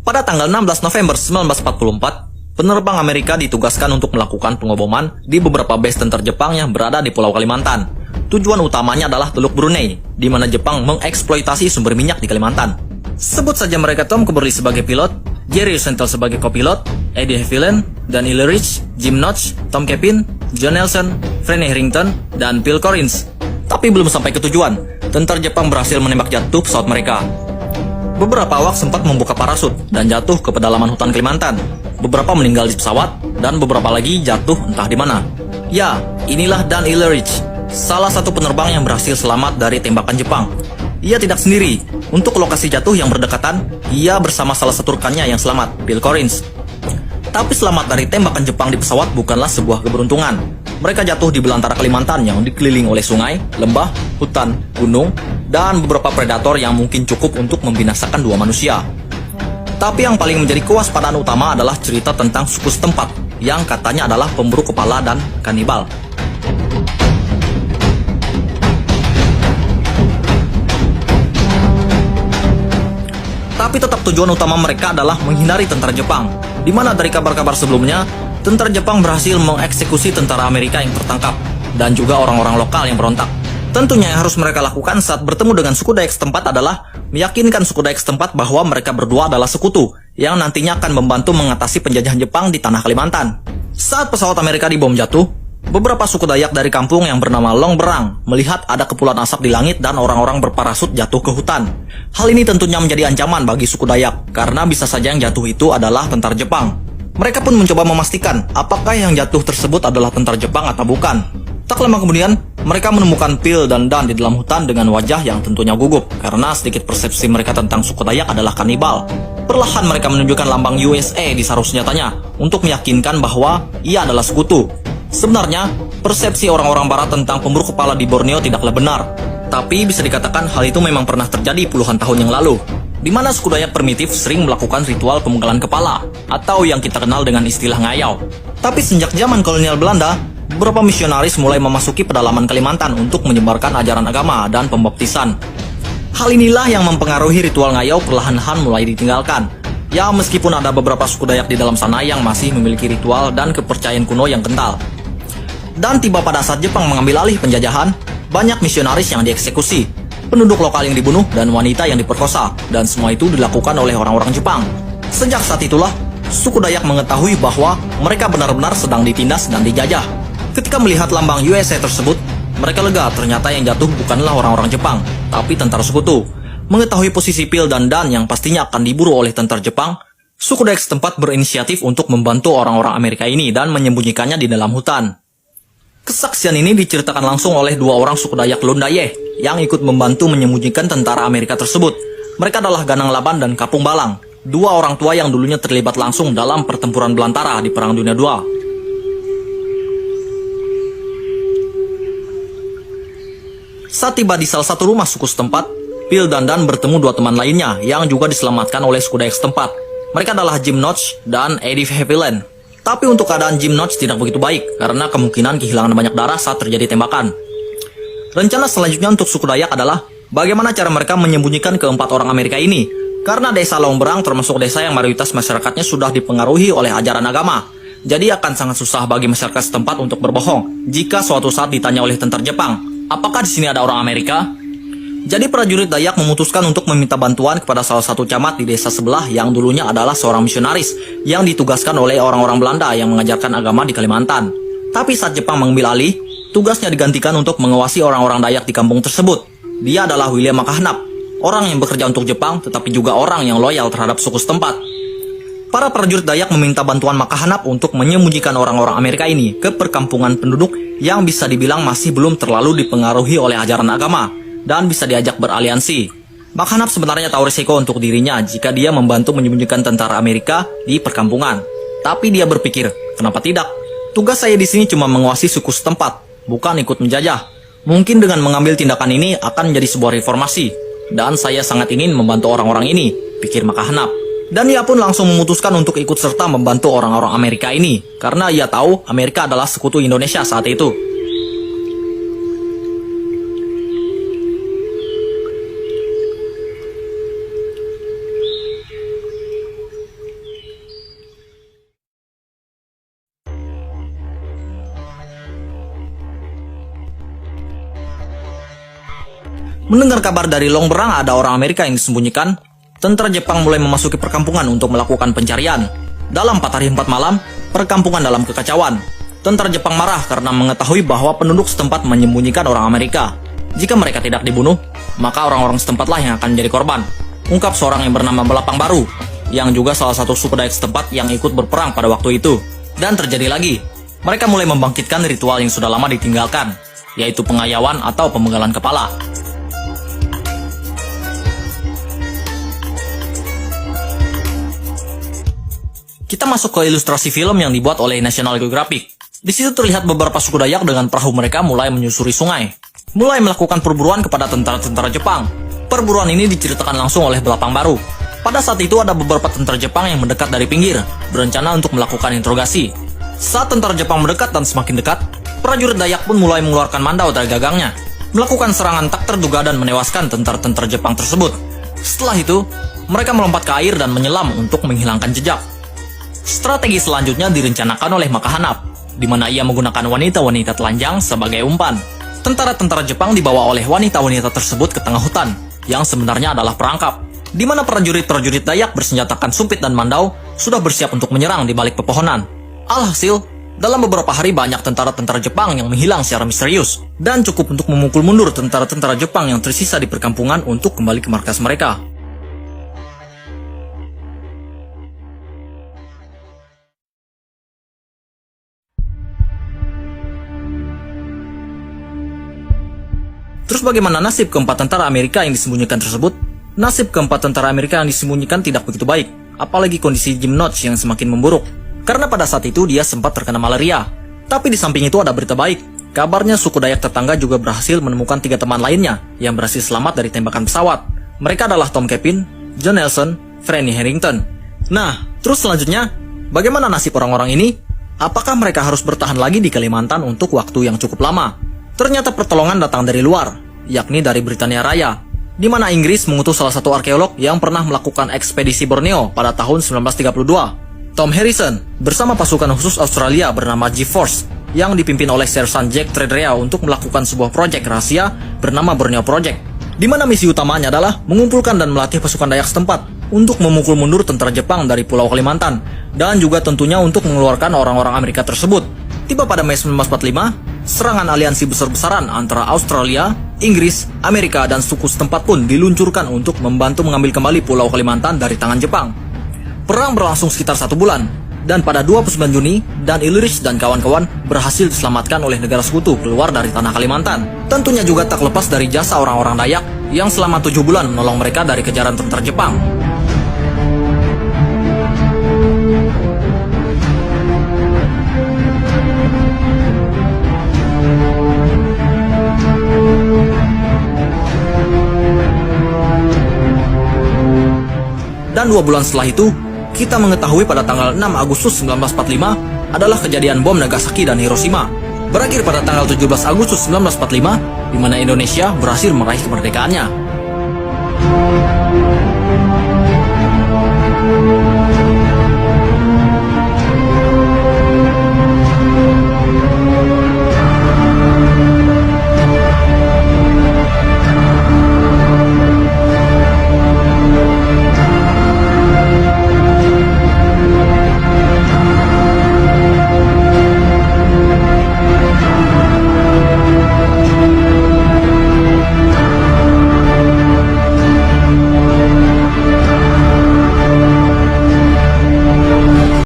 Pada tanggal 16 November 1944, penerbang Amerika ditugaskan untuk melakukan pengoboman di beberapa base tentara Jepang yang berada di Pulau Kalimantan. Tujuan utamanya adalah Teluk Brunei, di mana Jepang mengeksploitasi sumber minyak di Kalimantan. Sebut saja mereka Tom Cubberley sebagai pilot, Jerry Rosenthal sebagai kopilot, Eddie Haviland, Dan Ilerich, Jim Notch, Tom Kepin, John Nelson, Frank Harrington, dan Phil Collins. Tapi belum sampai ke tujuan, tentara Jepang berhasil menembak jatuh pesawat mereka. Beberapa awak sempat membuka parasut dan jatuh ke pedalaman hutan Kalimantan. Beberapa meninggal di pesawat dan beberapa lagi jatuh entah di mana. Ya, inilah Dan Ilerich, salah satu penerbang yang berhasil selamat dari tembakan Jepang. Ia tidak sendiri. Untuk lokasi jatuh yang berdekatan, ia bersama salah satu rekannya yang selamat, Phil Collins. Tapi selamat dari tembakan Jepang di pesawat bukanlah sebuah keberuntungan. Mereka jatuh di belantara Kalimantan yang dikelilingi oleh sungai, lembah, hutan, gunung, dan beberapa predator yang mungkin cukup untuk membinasakan dua manusia. Tapi yang paling menjadi kewaspadaan utama adalah cerita tentang suku setempat, yang katanya adalah pemburu kepala dan kanibal. Tapi tetap tujuan utama mereka adalah menghindari tentara Jepang, di mana dari kabar-kabar sebelumnya, tentara Jepang berhasil mengeksekusi tentara Amerika yang tertangkap, dan juga orang-orang lokal yang berontak. Tentunya yang harus mereka lakukan saat bertemu dengan suku Dayak setempat adalah meyakinkan suku Dayak setempat bahwa mereka berdua adalah sekutu, yang nantinya akan membantu mengatasi penjajahan Jepang di tanah Kalimantan. Saat pesawat Amerika dibom jatuh, beberapa suku Dayak dari kampung yang bernama Long Berang melihat ada kepulan asap di langit dan orang-orang berparasut jatuh ke hutan. Hal ini tentunya menjadi ancaman bagi suku Dayak, karena bisa saja yang jatuh itu adalah tentara Jepang. Mereka pun mencoba memastikan apakah yang jatuh tersebut adalah tentara Jepang atau bukan. Tak lama kemudian, mereka menemukan Phil dan Dan di dalam hutan dengan wajah yang tentunya gugup, karena sedikit persepsi mereka tentang suku Dayak adalah kanibal. Perlahan mereka menunjukkan lambang USA di sarung senjatanya untuk meyakinkan bahwa ia adalah sekutu. Sebenarnya, persepsi orang-orang barat tentang pemburu kepala di Borneo tidaklah benar. Tapi bisa dikatakan hal itu memang pernah terjadi puluhan tahun yang lalu, di mana suku Dayak primitif sering melakukan ritual pemenggalan kepala, atau yang kita kenal dengan istilah ngayau. Tapi sejak zaman kolonial Belanda, beberapa misionaris mulai memasuki pedalaman Kalimantan untuk menyebarkan ajaran agama dan pembaptisan. Hal inilah yang mempengaruhi ritual ngayau perlahan-lahan mulai ditinggalkan. Ya, meskipun ada beberapa suku Dayak di dalam sana yang masih memiliki ritual dan kepercayaan kuno yang kental. Dan tiba pada saat Jepang mengambil alih penjajahan, banyak misionaris yang dieksekusi, penduduk lokal yang dibunuh, dan wanita yang diperkosa, dan semua itu dilakukan oleh orang-orang Jepang. Sejak saat itulah, suku Dayak mengetahui bahwa mereka benar-benar sedang ditindas dan dijajah. Ketika melihat lambang USA tersebut, mereka lega ternyata yang jatuh bukanlah orang-orang Jepang, tapi tentara sekutu. Mengetahui posisi Phil dan Dan yang pastinya akan diburu oleh tentara Jepang, suku Dayak setempat berinisiatif untuk membantu orang-orang Amerika ini dan menyembunyikannya di dalam hutan. Kesaksian ini diceritakan langsung oleh dua orang suku Dayak Lundayeh yang ikut membantu menyembunyikan tentara Amerika tersebut. Mereka adalah Ganang Laban dan Kapung Balang, dua orang tua yang dulunya terlibat langsung dalam pertempuran belantara di Perang Dunia II. Saat tiba di salah satu rumah suku setempat, Phil dan Dan bertemu dua teman lainnya yang juga diselamatkan oleh suku Dayak setempat. Mereka adalah Jim Notch dan Eddie Haviland. Tapi untuk keadaan Jim Notch tidak begitu baik, karena kemungkinan kehilangan banyak darah saat terjadi tembakan. Rencana selanjutnya untuk suku Dayak adalah bagaimana cara mereka menyembunyikan keempat orang Amerika ini, karena desa Long Berang termasuk desa yang mayoritas masyarakatnya sudah dipengaruhi oleh ajaran agama. Jadi akan sangat susah bagi masyarakat setempat untuk berbohong jika suatu saat ditanya oleh tentara Jepang, apakah di sini ada orang Amerika? Jadi prajurit Dayak memutuskan untuk meminta bantuan kepada salah satu camat di desa sebelah yang dulunya adalah seorang misionaris yang ditugaskan oleh orang-orang Belanda yang mengajarkan agama di Kalimantan. Tapi saat Jepang mengambil alih, tugasnya digantikan untuk mengawasi orang-orang Dayak di kampung tersebut. Dia adalah William Makahnap, orang yang bekerja untuk Jepang tetapi juga orang yang loyal terhadap suku setempat. Para prajurit Dayak meminta bantuan Makahnap untuk menyembunyikan orang-orang Amerika ini ke perkampungan penduduk yang bisa dibilang masih belum terlalu dipengaruhi oleh ajaran agama dan bisa diajak beraliansi. Makahnap sebenarnya tahu risiko untuk dirinya jika dia membantu menyembunyikan tentara Amerika di perkampungan. Tapi dia berpikir, kenapa tidak? Tugas saya di sini cuma menguasai suku setempat, bukan ikut menjajah. Mungkin dengan mengambil tindakan ini akan menjadi sebuah reformasi. Dan saya sangat ingin membantu orang-orang ini, pikir Makahanap. Dan ia pun langsung memutuskan untuk ikut serta membantu orang-orang Amerika ini, karena ia tahu Amerika adalah sekutu Indonesia saat itu. Mendengar kabar dari Longberang ada orang Amerika yang disembunyikan, tentara Jepang mulai memasuki perkampungan untuk melakukan pencarian. Dalam 4 hari 4 malam, perkampungan dalam kekacauan. Tentara Jepang marah karena mengetahui bahwa penduduk setempat menyembunyikan orang Amerika. Jika mereka tidak dibunuh, maka orang-orang setempatlah yang akan menjadi korban. Ungkap seorang yang bernama Belapang Baru, yang juga salah satu suku Dayak setempat yang ikut berperang pada waktu itu. Dan terjadi lagi, mereka mulai membangkitkan ritual yang sudah lama ditinggalkan, yaitu pengayauan atau pemenggalan kepala. Kita masuk ke ilustrasi film yang dibuat oleh National Geographic. Di situ terlihat beberapa suku Dayak dengan perahu mereka mulai menyusuri sungai, mulai melakukan perburuan kepada tentara-tentara Jepang. Perburuan ini diceritakan langsung oleh Belapang Baru. Pada saat itu ada beberapa tentara Jepang yang mendekat dari pinggir, berencana untuk melakukan interogasi. Saat tentara Jepang mendekat dan semakin dekat, prajurit Dayak pun mulai mengeluarkan mandau dari gagangnya, melakukan serangan tak terduga dan menewaskan tentara-tentara Jepang tersebut. Setelah itu, mereka melompat ke air dan menyelam untuk menghilangkan jejak. Strategi selanjutnya direncanakan oleh Makahanap, di mana ia menggunakan wanita-wanita telanjang sebagai umpan. Tentara-tentara Jepang dibawa oleh wanita-wanita tersebut ke tengah hutan, yang sebenarnya adalah perangkap, di mana prajurit-prajurit Dayak bersenjatakan sumpit dan mandau sudah bersiap untuk menyerang di balik pepohonan. Alhasil, dalam beberapa hari banyak tentara-tentara Jepang yang menghilang secara misterius, dan cukup untuk memukul mundur tentara-tentara Jepang yang tersisa di perkampungan untuk kembali ke markas mereka. Terus bagaimana nasib keempat tentara Amerika yang disembunyikan tersebut? Nasib keempat tentara Amerika yang disembunyikan tidak begitu baik, apalagi kondisi Jim Notch yang semakin memburuk. Karena pada saat itu dia sempat terkena malaria. Tapi di samping itu ada berita baik. Kabarnya suku Dayak tetangga juga berhasil menemukan 3 teman lainnya yang berhasil selamat dari tembakan pesawat. Mereka adalah Tom Kepin, John Nelson, Franny Harrington. Nah, terus selanjutnya, bagaimana nasib orang-orang ini? Apakah mereka harus bertahan lagi di Kalimantan untuk waktu yang cukup lama? Ternyata pertolongan datang dari luar, yakni dari Britania Raya, di mana Inggris mengutus salah satu arkeolog yang pernah melakukan ekspedisi Borneo pada tahun 1932. Tom Harrison bersama pasukan khusus Australia bernama G-Force yang dipimpin oleh Sersan Jack Tredrea untuk melakukan sebuah proyek rahasia bernama Borneo Project, di mana misi utamanya adalah mengumpulkan dan melatih pasukan Dayak setempat untuk memukul mundur tentara Jepang dari Pulau Kalimantan, dan juga tentunya untuk mengeluarkan orang-orang Amerika tersebut. Tiba pada Mei 1945, serangan aliansi besar-besaran antara Australia, Inggris, Amerika, dan suku setempat pun diluncurkan untuk membantu mengambil kembali Pulau Kalimantan dari tangan Jepang. Perang berlangsung sekitar 1 bulan, dan pada 29 Juni, Dan Ilrich dan kawan-kawan berhasil diselamatkan oleh negara sekutu keluar dari tanah Kalimantan. Tentunya juga tak lepas dari jasa orang-orang Dayak yang selama 7 bulan menolong mereka dari kejaran tentara Jepang. Dan 2 bulan setelah itu, kita mengetahui pada tanggal 6 Agustus 1945 adalah kejadian bom Nagasaki dan Hiroshima. Berakhir pada tanggal 17 Agustus 1945, di mana Indonesia berhasil meraih kemerdekaannya.